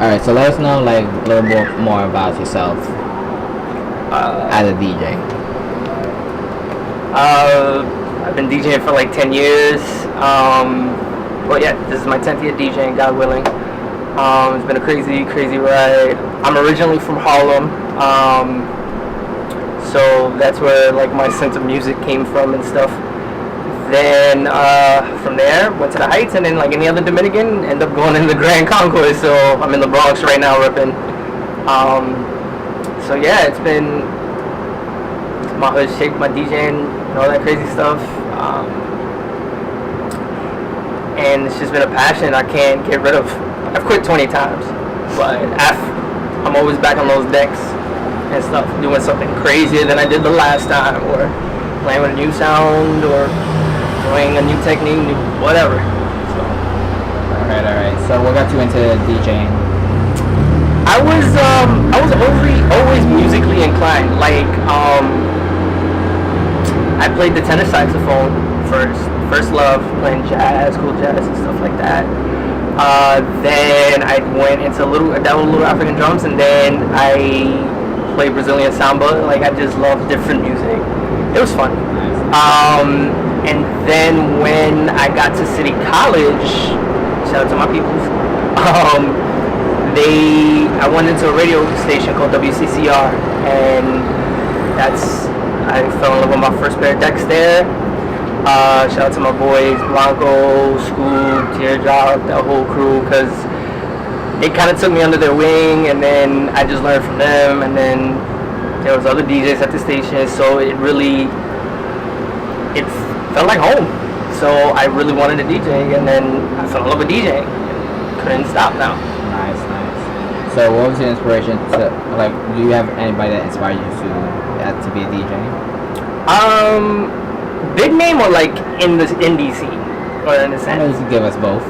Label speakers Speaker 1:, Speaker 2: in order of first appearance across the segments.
Speaker 1: Alright, so let us know like a little more about yourself as a DJ.
Speaker 2: I've been DJing for like 10 years. Well, yeah, this is my 10th year DJing, God willing. It's been a crazy ride. I'm originally from Harlem, so that's where like my sense of music came from and stuff. Then from there, went to the Heights, and then like any other Dominican, end up going in the Grand Concourse. So I'm in the Bronx right now, ripping. So yeah, it's been my hood shaped my DJing and all that crazy stuff. And it's just been a passion I can't get rid of. I've quit 20 times, but I'm always back on those decks and stuff, doing something crazier than I did the last time, or playing with a new sound, or doing a new technique, whatever. So.
Speaker 1: Alright. So what got you into DJing?
Speaker 2: I was always musically inclined. Like I played the tenor saxophone first love, playing jazz, cool jazz and stuff like that. Then I went into little African drums, and then I played Brazilian samba. Like I just love different music. It was fun. And then when I got to City College, shout out to my peoples, I went into a radio station called WCCR, and I fell in love with my first pair of decks there. Shout out to my boys, Blanco, Scoop, Teardrop, that whole crew, because they kind of took me under their wing, and then I just learned from them, and then there was other DJs at the station, so it felt like home. So I really wanted to DJ, and then I fell in love with DJing. Couldn't stop now.
Speaker 1: Nice. So what was your inspiration to, like, do you have anybody that inspired you to be a DJ?
Speaker 2: Big name, or like in the indie scene, or in the sense?
Speaker 1: I know you can give us both.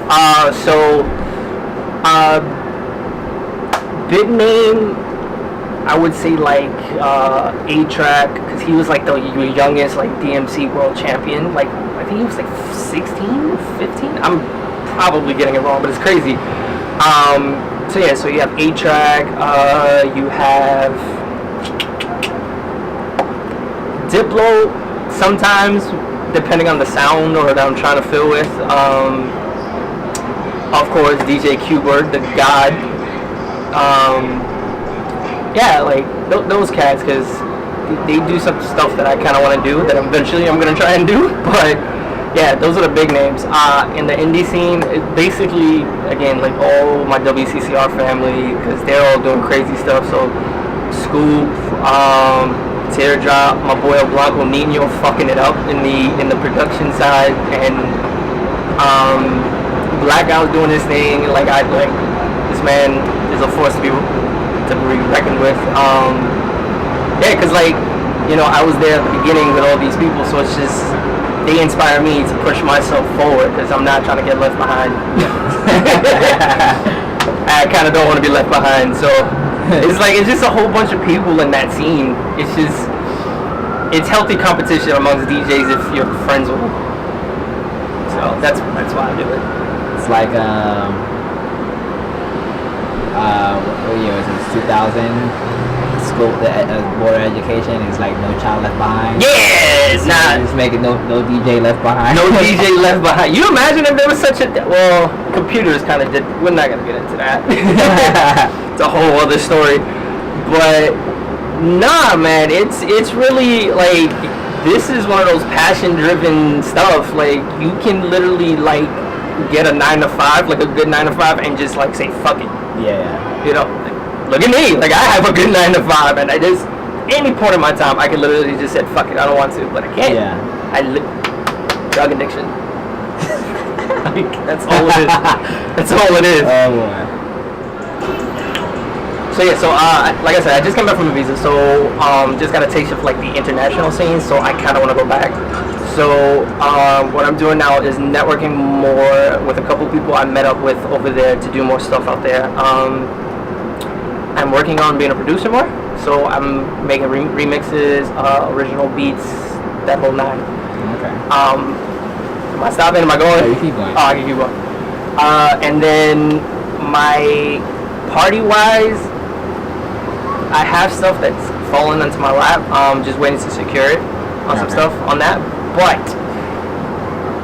Speaker 2: Big name, I would say like A-Track, because he was like the youngest like DMC world champion. Like I think he was like 16, 15. I'm probably getting it wrong, but it's crazy. So you have A-Track, you have Diplo, sometimes, depending on the sound or that I'm trying to fill with. Of course, DJ Q-Bird, the god. Yeah, like those cats, because they do some stuff that I kind of want to do, that eventually I'm going to try and do. But yeah, those are the big names. In the indie scene, basically, again, like all my WCCR family, because they're all doing crazy stuff. So Scoop, Teardrop, my boy Blanco Nino fucking it up in the production side, and Blackout doing his thing. Like this man is a force to be reckoned with. Yeah, because like, you know, I was there at the beginning with all these people, so it's just, they inspire me to push myself forward, because I'm not trying to get left behind. I kind of don't want to be left behind, so it's just a whole bunch of people in that scene. It's healthy competition amongst DJs if you're friends with them. So that's why I do it.
Speaker 1: It's like what year is it? 2000. School, the board of education is like No Child Left Behind.
Speaker 2: Yeah, it's not.
Speaker 1: Just making no DJ left behind.
Speaker 2: No DJ left behind. You imagine if there was such a, well, computers kind of did. We're not gonna get into that. It's a whole other story. But nah, man, it's really like, this is one of those passion-driven stuff. Like, you can literally like get a 9 to 5, like a good 9 to 5, and just like say fuck it.
Speaker 1: Yeah.
Speaker 2: You know. Look at me, like I have a good 9 to 5, and I just, any point in my time, I can literally just say, fuck it, I don't want to, but I can't.
Speaker 1: Yeah.
Speaker 2: Drug addiction. Like, that's all it is. That's all it is.
Speaker 1: Oh boy.
Speaker 2: So yeah, like I said, I just came back from a visa, so just got a taste of like the international scene, so I kind of want to go back. So what I'm doing now is networking more with a couple people I met up with over there to do more stuff out there. I'm working on being a producer more, So I'm making remixes, original beats, that whole nine.
Speaker 1: Okay.
Speaker 2: Am I stopping? Am I going?
Speaker 1: No, you keep going.
Speaker 2: Oh, I can keep going. And then my party-wise, I have stuff that's fallen into my lap. Just waiting to secure it on some stuff on that. But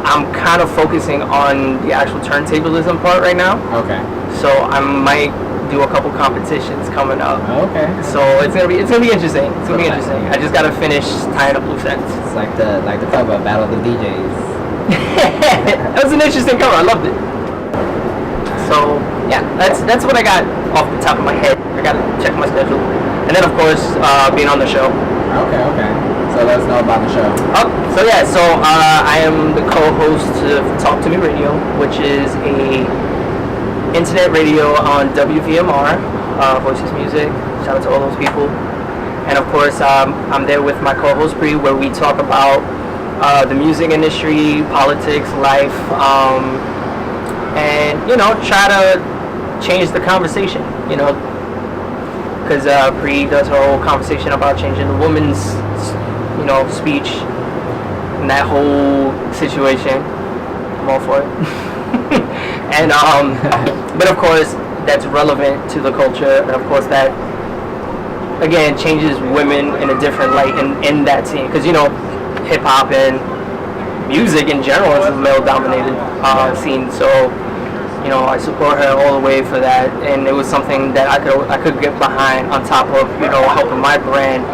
Speaker 2: I'm kind of focusing on the actual turntablism part right now.
Speaker 1: Okay.
Speaker 2: So I might do a couple competitions coming up.
Speaker 1: Okay.
Speaker 2: So it's gonna be interesting. It's gonna be interesting. I just gotta finish tying up loose ends.
Speaker 1: It's like the cover, Battle of the DJs.
Speaker 2: That was an interesting cover. I loved it. So yeah, that's what I got off the top of my head. I gotta check my schedule, and then of course being on the show.
Speaker 1: Okay. So let us know about the show.
Speaker 2: So I am the co-host of Talk to Me Radio, which is a internet radio on WVMR, Voices Music. Shout out to all those people. And of course, I'm there with my co-host Bree, where we talk about the music industry, politics, life, and try to change the conversation. Because Bree does her whole conversation about changing the woman's, speech and that whole situation. I'm all for it. And but of course that's relevant to the culture, and of course that again changes women in a different light in that scene, because hip hop and music in general is a male dominated scene. So I support her all the way for that, and it was something that I could get behind, on top of helping my brand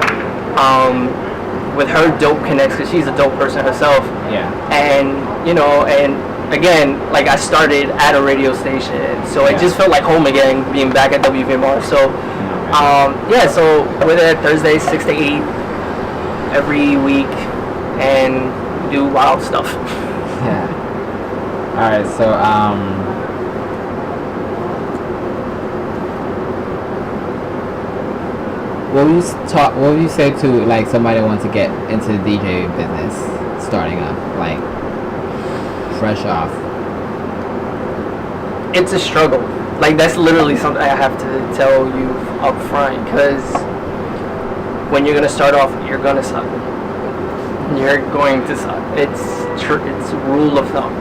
Speaker 2: with her dope connects, because she's a dope person herself.
Speaker 1: Yeah.
Speaker 2: And and again, like, I started at a radio station, so it just felt like home again, being back at WVMR. So so we're there Thursday 6 to 8 every week, and do wild stuff.
Speaker 1: Yeah. All right. So what would you say to like somebody that wants to get into the DJ business, starting up, like fresh off?
Speaker 2: It's a struggle. Like, that's literally something I have to tell you up front, because when you're gonna start off, you're gonna suck. You're going to suck. It's rule of thumb.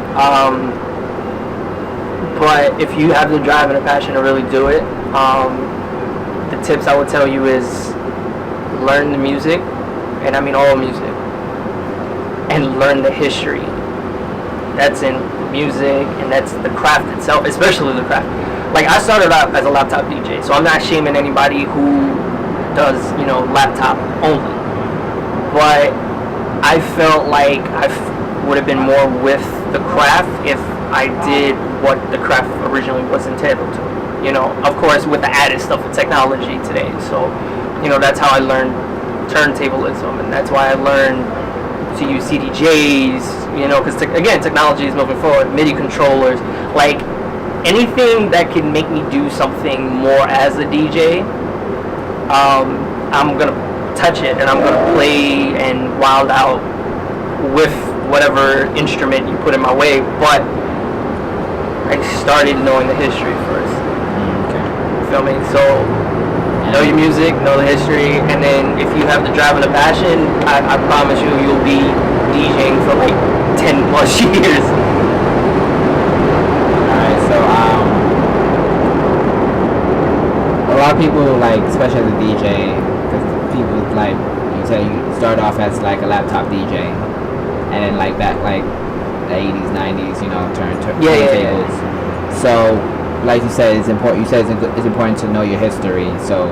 Speaker 2: But if you have the drive and the passion to really do it, the tips I would tell you is learn the music, and I mean all music, and learn the history that's in music, and that's the craft itself, especially the craft. Like, I started out as a laptop DJ, so I'm not shaming anybody who does, laptop only. But I felt like I would have been more with the craft if I did what the craft originally was entitled to. Of course, with the added stuff of technology today. So, that's how I learned turntablism, and that's why I learned to use CDJs, because again, technology is moving forward. MIDI controllers, like anything that can make me do something more as a DJ, I'm gonna touch it, and I'm gonna play and wild out with whatever instrument you put in my way. But I started knowing the history first. Feel me? So know your music, know the history, and then if you have the drive and the passion, I promise you'll be DJing for like 10 plus years.
Speaker 1: Alright, so a lot of people, like, especially as a DJ, because people, like, you say you start off as like a laptop DJ, and then like that, like the 80s, 90s, turntables.
Speaker 2: Yeah.
Speaker 1: So, like you said, it's important. You said it's important to know your history. So,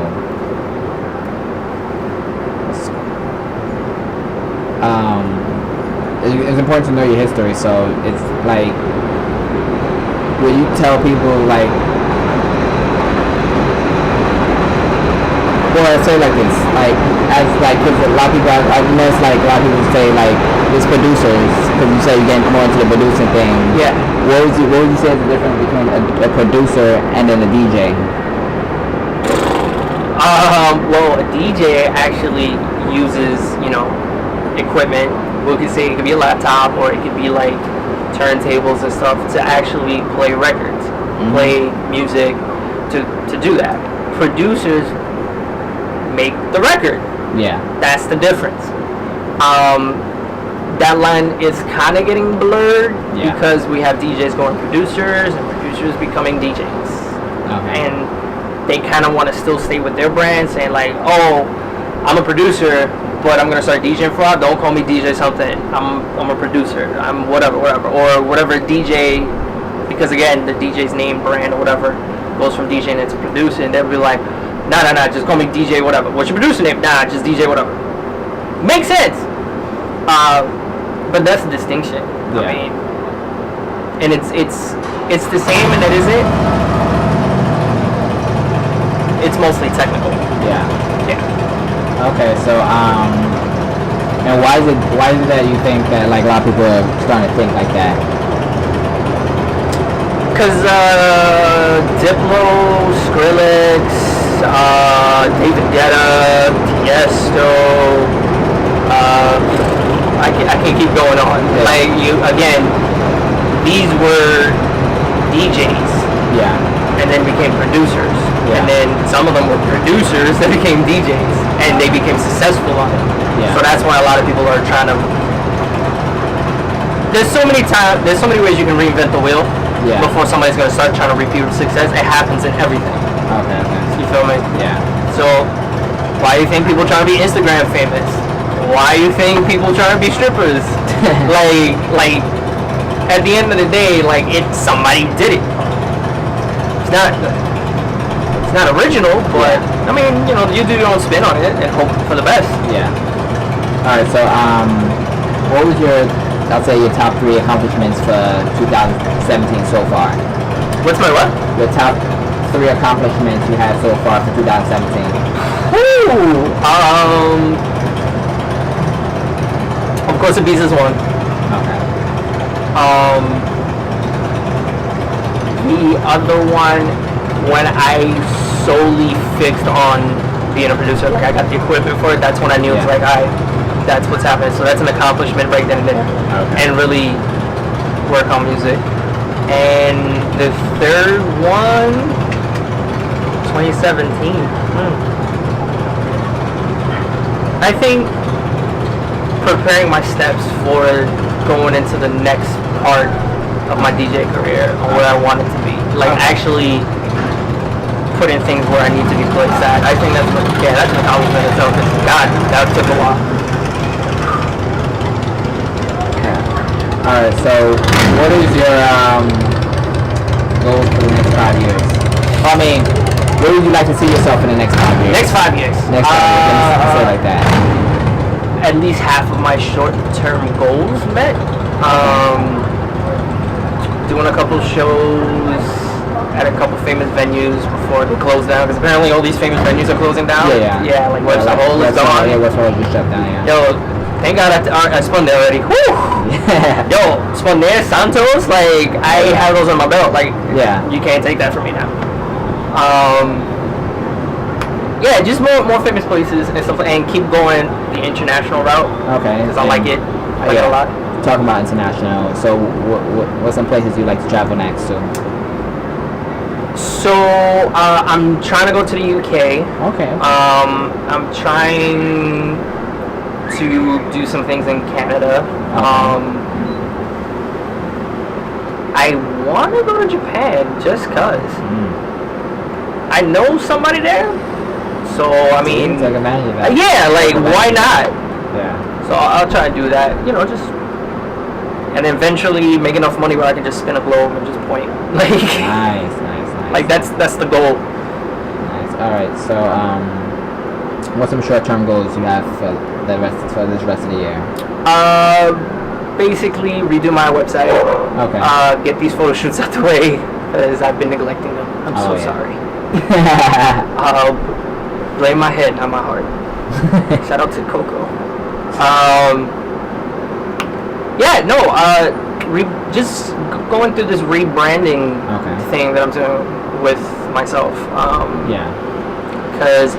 Speaker 1: it's important to know your history. So it's like, will you tell people, like, or say like this, like, as like, because a lot of people, I've noticed, like, a lot of people say, like, it's producers, because you say you're getting more into the producing thing.
Speaker 2: Yeah.
Speaker 1: What would you say is the difference between a producer and then a DJ?
Speaker 2: Well, a DJ actually uses, equipment. We could say it could be a laptop, or it could be like turntables and stuff, to actually play records, play music, to do that. Producers make the record.
Speaker 1: Yeah.
Speaker 2: That's the difference. That line is kind of getting blurred because we have DJs going producers and producers becoming DJs.
Speaker 1: Okay.
Speaker 2: And they kind of want to still stay with their brand, saying like, oh, I'm a producer, but I'm going to start DJing for a while. Don't call me DJ something. I'm a producer. I'm whatever. Or whatever DJ, because again, the DJ's name, brand, or whatever, goes from DJing into producing. They'll be like, nah, just call me DJ whatever. What's your producer name? Nah, just DJ whatever. Makes sense. But that's the distinction.
Speaker 1: Yeah.
Speaker 2: I mean, and it's the same, and it isn't. It's mostly technical.
Speaker 1: Yeah.
Speaker 2: Yeah.
Speaker 1: Okay, so and why is it that you think that like a lot of people are starting to think like that?
Speaker 2: Because Diplo, Skrillex, David Guetta, Tiesto, I can't keep going on.
Speaker 1: Yeah.
Speaker 2: Like again, these were DJs.
Speaker 1: Yeah.
Speaker 2: And then became producers.
Speaker 1: Yeah.
Speaker 2: And then some of them were producers that became DJs, and they became successful on it.
Speaker 1: Yeah.
Speaker 2: So that's why a lot of people are trying to. There's so many ways you can reinvent the wheel before somebody's gonna start trying to repeat success. It happens in everything.
Speaker 1: Okay.
Speaker 2: You feel me?
Speaker 1: Yeah.
Speaker 2: So why do you think people trying to be Instagram famous? Why do you think people trying to be strippers? like at the end of the day, like somebody did it. It's not original, but I mean, you do your own spin on it and hope for the best.
Speaker 1: Yeah. All right. So, what was I'll say your top 3 accomplishments for 2017 so far?
Speaker 2: What's my what?
Speaker 1: Your top 3 accomplishments you had so far for 2017.
Speaker 2: Ooh. Of course, the Beast is one.
Speaker 1: Okay.
Speaker 2: The other one, when I solely fixed on being a producer, like I got the equipment for it, that's when I knew it was like, that's what's happening. So that's an accomplishment right then and there.
Speaker 1: Okay.
Speaker 2: And really work on music. And the third one, 2017. I think preparing my steps for going into the next part of my DJ career or where I want it to be. Like actually putting things where I need to be placed at. I think that's an accomplishment itself. Because God, that took a while.
Speaker 1: Alright, so what is your goals for the next 5 years? I mean, where would you like to see yourself in the next 5 years?
Speaker 2: Next 5 years.
Speaker 1: Next 5 years, let me say it like that.
Speaker 2: At least half of my short-term goals met. Doing a couple shows at a couple famous venues before they close down, because apparently all these famous venues are closing down.
Speaker 1: Yeah,
Speaker 2: like West Hole is gone.
Speaker 1: Yeah, West Hole is shut down, yeah.
Speaker 2: Yo, thank God I spun there already. Whew!
Speaker 1: Yeah.
Speaker 2: Yo, spun there, Santos, like, I have those on my belt. Like, you can't take that from me now. Yeah, just more famous places and stuff, and keep going the international route.
Speaker 1: Okay.
Speaker 2: Because I like it. I like it a lot.
Speaker 1: Talking about international, so what's some places you like to travel next to?
Speaker 2: So I'm trying to go to the UK.
Speaker 1: Okay.
Speaker 2: I'm trying to do some things in Canada. I want to go to Japan just cause I know somebody there. So I mean,
Speaker 1: take advantage of that.
Speaker 2: Yeah, like why not?
Speaker 1: Yeah.
Speaker 2: So I'll try to do that. Just. And eventually make enough money where I can just spin a globe and just point. Like
Speaker 1: Nice.
Speaker 2: Like that's the goal.
Speaker 1: Nice. All right. So what's some short-term goals you have for this rest of the year?
Speaker 2: Basically redo my website.
Speaker 1: Okay.
Speaker 2: Get these photo shoots out the way because I've been neglecting them. I'm so sorry. Blame my head, not my heart. Shout out to Coco. Just going through this rebranding thing that I'm doing with myself. Because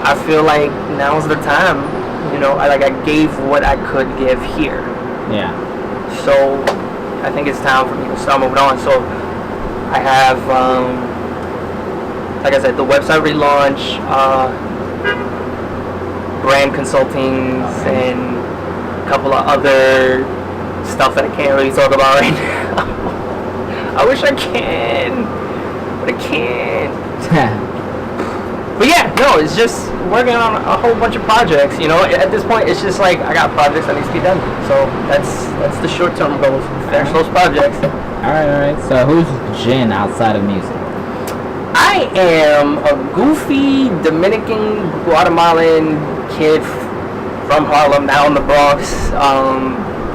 Speaker 2: I feel like now's the time. I gave what I could give here.
Speaker 1: Yeah.
Speaker 2: So I think it's time for me to start moving on. So I have, like I said, the website relaunch. brand consultings and a couple of other stuff that I can't really talk about right now. I wish I can, but I can't. But yeah, no, it's just working on a whole bunch of projects. You know, at this point, it's just like I got projects that need to be done. So that's the short-term goals. Finish those projects.
Speaker 1: All right. So who's Jynn outside of music?
Speaker 2: I am a goofy Dominican Guatemalan kid from Harlem, now in the Bronx,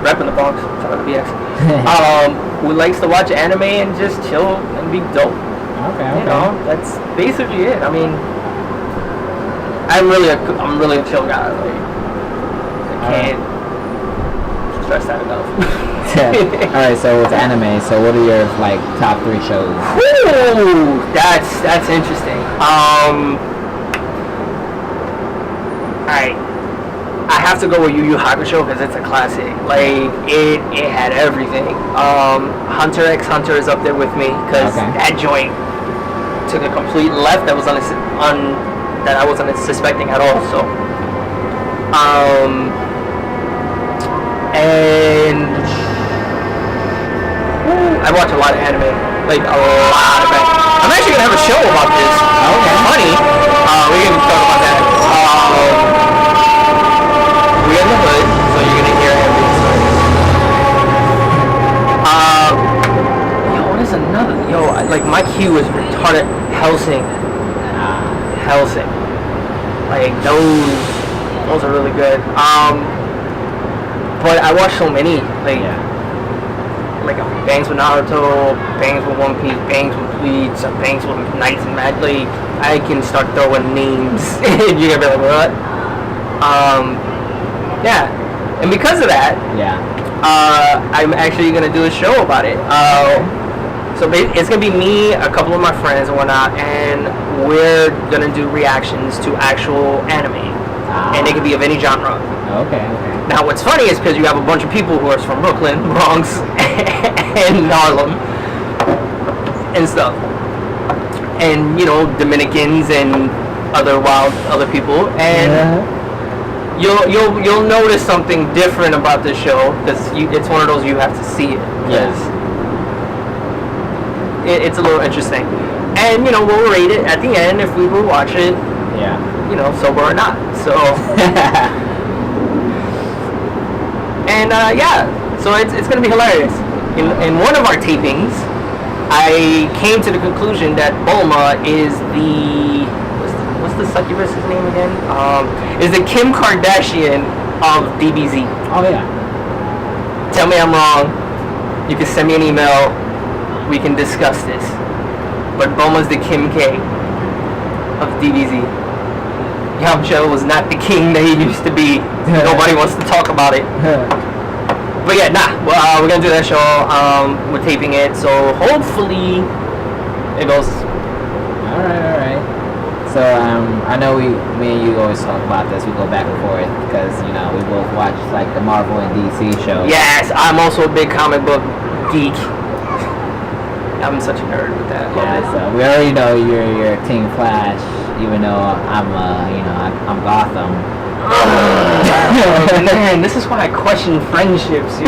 Speaker 2: repping the Bronx, shout out to BX, who likes to watch anime and just chill and be dope.
Speaker 1: Okay.
Speaker 2: You know, that's basically it. I mean, I'm really a chill guy. Like, I can't stress that enough.
Speaker 1: All right. So with anime, so what are your like top 3 shows?
Speaker 2: Ooh, that's interesting. All right. I have to go with Yu Yu Hakusho because it's a classic. Like it had everything. Hunter x Hunter is up there with me because that joint took a complete left that was that I wasn't suspecting at all. So, and I watch a lot of anime, like a lot of anime. I'm actually gonna have a show about this. Okay, funny. We can talk about that. We're in the hood, so you're gonna hear everything. What is another? Like my cue is retarded. Hellsing. Like those are really good. But I watch so many. Like bangs with Naruto, bangs with One Piece, bangs with Bleach, bangs with Knights and Magic. Like I can start throwing names, and you're gonna be like, what? Yeah, and because of that, I'm actually gonna do a show about it. So it's gonna be me, a couple of my friends and whatnot, and we're gonna do reactions to actual anime, and it can be of any genre.
Speaker 1: Okay.
Speaker 2: Now, what's funny is because you have a bunch of people who are from Brooklyn, Bronx, and Harlem, and stuff, and Dominicans and other people, and you'll notice something different about this show because it's one of those you have to see it. Yes. It's a little interesting, and we'll rate it at the end if we will watch it.
Speaker 1: Yeah.
Speaker 2: Sober or not. So. And so it's gonna be hilarious. In one of our tapings, I came to the conclusion that Bulma is the what's the succubus' name again? Is the Kim Kardashian of DBZ.
Speaker 1: Oh yeah.
Speaker 2: Tell me I'm wrong. You can send me an email. We can discuss this. But Bulma's the Kim K of DBZ. Yamcha was not the king that he used to be. Nobody wants to talk about it. But yeah, we're gonna do that show. We're taping it, so hopefully it goes.
Speaker 1: All right. So I know me and you always talk about this. We go back and forth because we both watch like the Marvel and DC shows.
Speaker 2: Yes, I'm also a big comic book geek. I'm such a nerd with that.
Speaker 1: Yeah, so we already know you're Team Flash, even though I'm Gotham.
Speaker 2: Oh, man, this is why I question friendships,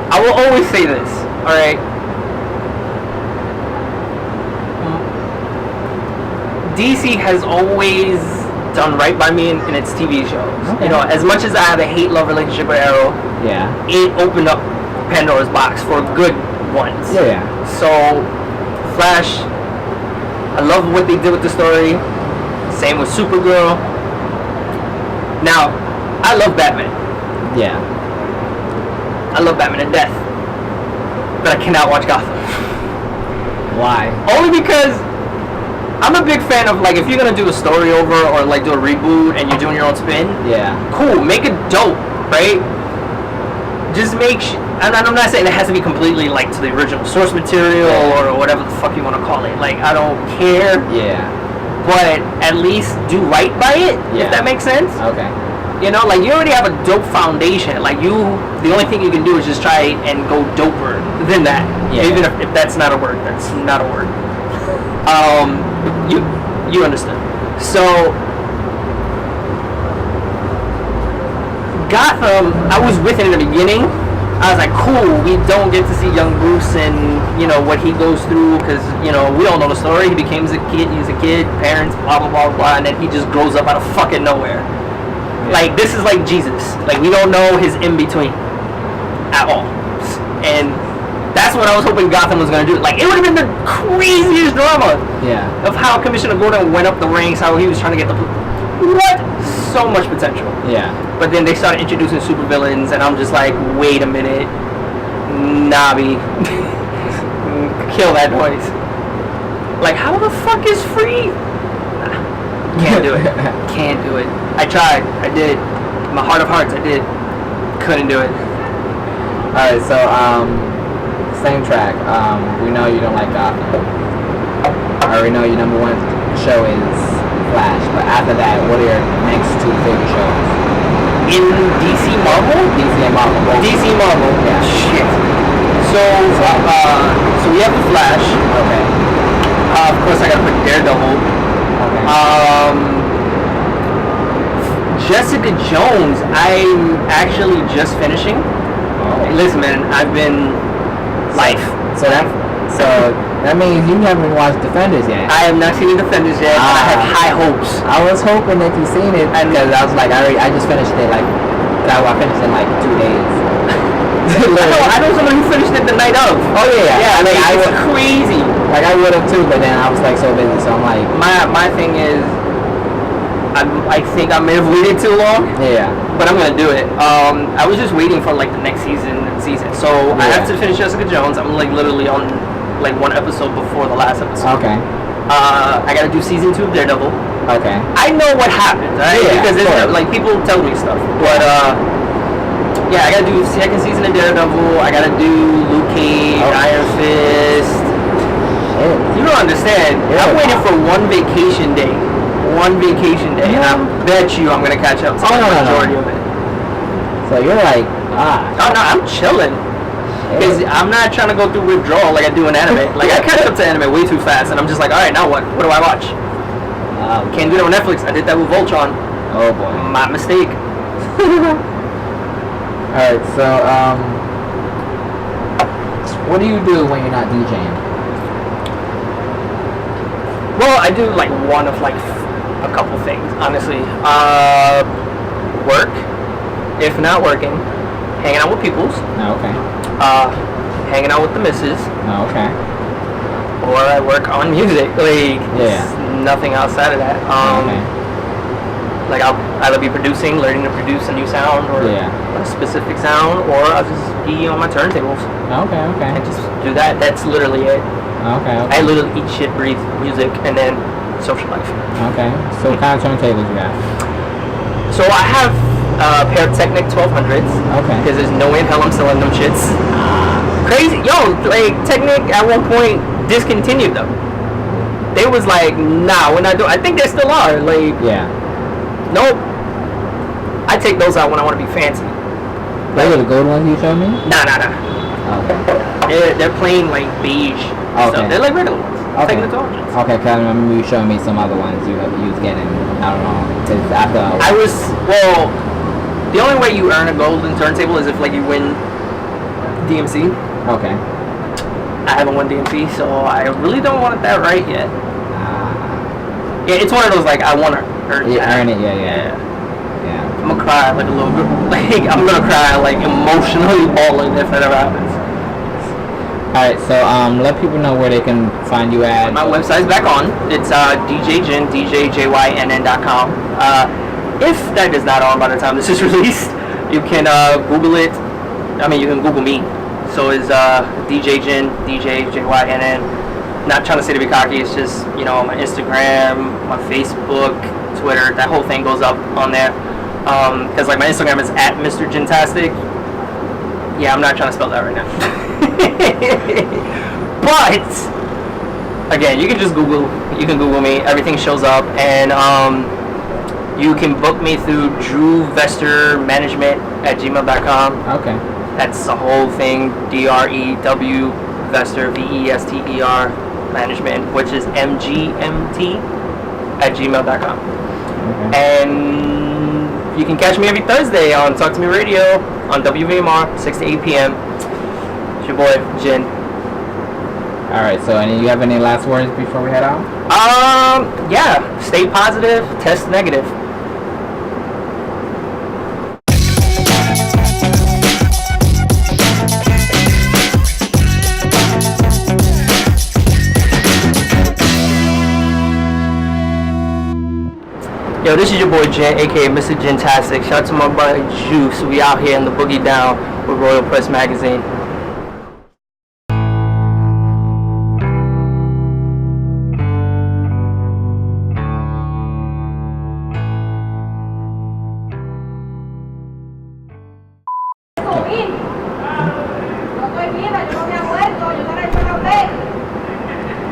Speaker 2: I will always say this, alright? DC has always done right by me in its TV shows. Okay. As much as I have a hate-love relationship with Arrow, it opened up Pandora's box for good ones.
Speaker 1: Yeah.
Speaker 2: So, Flash, I love what they did with the story. Same with Supergirl. Now, I love Batman.
Speaker 1: Yeah.
Speaker 2: I love Batman to death. But I cannot watch Gotham.
Speaker 1: Why?
Speaker 2: Only because I'm a big fan of, like, if you're going to do a story over or, like, do a reboot and you're doing your own spin.
Speaker 1: Yeah.
Speaker 2: Cool. Make it dope, right? Just make and I'm not saying it has to be completely, like, to the original source material or whatever the fuck you want to call it. Like, I don't care.
Speaker 1: Yeah.
Speaker 2: But at least do right by it, if that makes sense.
Speaker 1: Okay.
Speaker 2: Like, you already have a dope foundation. Like, the only thing you can do is just try and go doper than that. Yeah. Even if that's not a word. That's not a word. You understood. So Gotham, I was with it in the beginning. I was like, cool, we don't get to see young Bruce and, you know, what he goes through, because, you know, we don't know the story. He becomes a kid, he's a kid, parents, blah, blah, blah, blah, and then he just grows up out of fucking nowhere. Yeah. Like, this is like Jesus. Like, we don't know his in-between at all. And that's what I was hoping Gotham was going to do. Like, it would have been the craziest drama.
Speaker 1: Yeah.
Speaker 2: Of how Commissioner Gordon went up the ranks, how he was trying to get the... What? So much potential.
Speaker 1: Yeah.
Speaker 2: But then they started introducing supervillains, and I'm just like, wait a minute. Nabi. Kill that noise. Like, how the fuck is free? Nah. Can't do it. Can't do it. I tried. I did. My heart of hearts, I did. Couldn't do it.
Speaker 1: Alright, so, same track. We know you don't like Gotham. I already know your number one show is Flash, but after that, what are your next two favorite shows?
Speaker 2: In DC Marvel?
Speaker 1: DC and Marvel. Both.
Speaker 2: DC Marvel.
Speaker 1: Yeah.
Speaker 2: Shit. So we have the Flash.
Speaker 1: Okay.
Speaker 2: Of course, I gotta put Daredevil.
Speaker 1: Okay.
Speaker 2: Jessica Jones, I'm actually just finishing.
Speaker 1: Oh.
Speaker 2: Hey, listen, man, I've been life.
Speaker 1: So that means you haven't watched Defenders yet.
Speaker 2: I have not seen Defenders yet, but I have high hopes.
Speaker 1: I was hoping that you seen it, because I was like, I just finished it, like, I finished it in like 2 days.
Speaker 2: I know somebody who finished it the night of.
Speaker 1: Oh yeah.
Speaker 2: Yeah, I mean, it's crazy.
Speaker 1: Like, I would have too, but then I was like so busy, so I'm like...
Speaker 2: My thing is, I think I may have waited too long.
Speaker 1: Yeah.
Speaker 2: But I'm gonna do it. I was just waiting for like the next season. So I have to finish Jessica Jones. I'm like literally on like one episode before the last episode.
Speaker 1: Okay.
Speaker 2: I gotta do season 2 of Daredevil.
Speaker 1: Okay.
Speaker 2: I know what happens, right?
Speaker 1: Yeah,
Speaker 2: because it's like people tell me stuff. But yeah, I gotta do second season of Daredevil. I gotta do Luke Cage, Iron Fist.
Speaker 1: Shit.
Speaker 2: You don't understand.
Speaker 1: Yeah.
Speaker 2: I'm waiting for one vacation day. And I bet you I'm gonna catch up to the majority of it.
Speaker 1: So you're like,
Speaker 2: Oh no, I'm chilling. Because I'm not trying to go through withdrawal like I do in anime. Like, I catch up to anime way too fast, and I'm just like, alright, now what? What do I watch? Can't do that with Netflix. I did that with Voltron.
Speaker 1: Oh boy.
Speaker 2: My mistake.
Speaker 1: Alright, so, what do you do when you're not DJing?
Speaker 2: Well, I do like one of like a couple things, honestly. Work. If not working, hanging out with peoples.
Speaker 1: Oh, okay.
Speaker 2: Hanging out with the missus.
Speaker 1: Oh, okay.
Speaker 2: Or I work on music. Like, nothing outside of that.
Speaker 1: Okay.
Speaker 2: Like, I'll either be learning to produce a new sound, or a specific sound, or I'll just be on my turntables.
Speaker 1: Okay.
Speaker 2: And just do that. That's literally it.
Speaker 1: Okay.
Speaker 2: I literally eat, shit, breathe music, and then social life.
Speaker 1: Okay. So what kind of turntables you got?
Speaker 2: So I have pair of Technic 1200s.
Speaker 1: Okay.
Speaker 2: Because there's no way in hell I'm selling them shits. Crazy. Yo, like, Technic at one point discontinued them. They was like, nah, we're not doing. I think they still are. Like, nope. I take those out when I want to be fancy.
Speaker 1: They were the gold ones you showed me?
Speaker 2: Nah.
Speaker 1: Okay.
Speaker 2: They're plain, like, beige.
Speaker 1: Okay.
Speaker 2: So they're like regular ones.
Speaker 1: Okay.
Speaker 2: Technic 1200s.
Speaker 1: Okay, because I remember you showing me some other ones you was getting. I don't know. Cause after
Speaker 2: the only way you earn a golden turntable is if, like, you win DMC.
Speaker 1: Okay.
Speaker 2: I haven't won DMC, so I really don't want that right yet. Yeah, it's one of those, like, I want to earn that.
Speaker 1: Earn it, yeah.
Speaker 2: I'm gonna cry like a little bit. Like, I'm gonna cry, like, emotionally bawling if that ever happens.
Speaker 1: Alright, so let people know where they can find you at.
Speaker 2: My website's back on. It's DJ Jynn, DJJYNN.com. If that is not on by the time this is released, you can Google it. I mean, you can Google me. So it's DJ Jynn, DJJYNN. Not trying to say to be cocky, it's just, you know, my Instagram, my Facebook, Twitter, that whole thing goes up on there. Because, like, my Instagram is at Mr. Jyntastic. Yeah, I'm not trying to spell that right now. But again, you can just Google me. Everything shows up, and you can book me through drewvestermanagement@gmail.com.
Speaker 1: Okay.
Speaker 2: That's the whole thing. DREW Vester VESTER management, which is MGMT @gmail.com.
Speaker 1: Okay.
Speaker 2: And you can catch me every Thursday on Talk to Me Radio on WVMR, 6 to 8 p.m. It's your boy, Jynn.
Speaker 1: All right. So, you have any last words before we head out?
Speaker 2: Yeah. Stay positive. Test negative. Yo, this is your boy Jynn, aka Mr. Jyntastic. Shout out to my buddy Juice. We out here in the Boogie Down with Royal Press Magazine.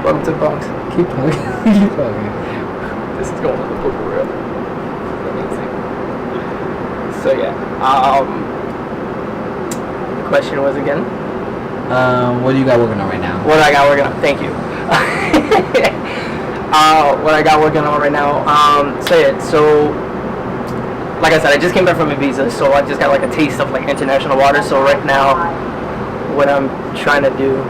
Speaker 2: Welcome to the Bronx.
Speaker 1: Keep plugging. Keep plugging.
Speaker 2: This is going on the book real. Amazing. So yeah. The question was again?
Speaker 1: What do you got working on right now?
Speaker 2: What I got working on? Thank you. What I got working on right now? So like I said, I just came back from Ibiza, so I just got like a taste of like international water. So right now, what I'm trying to do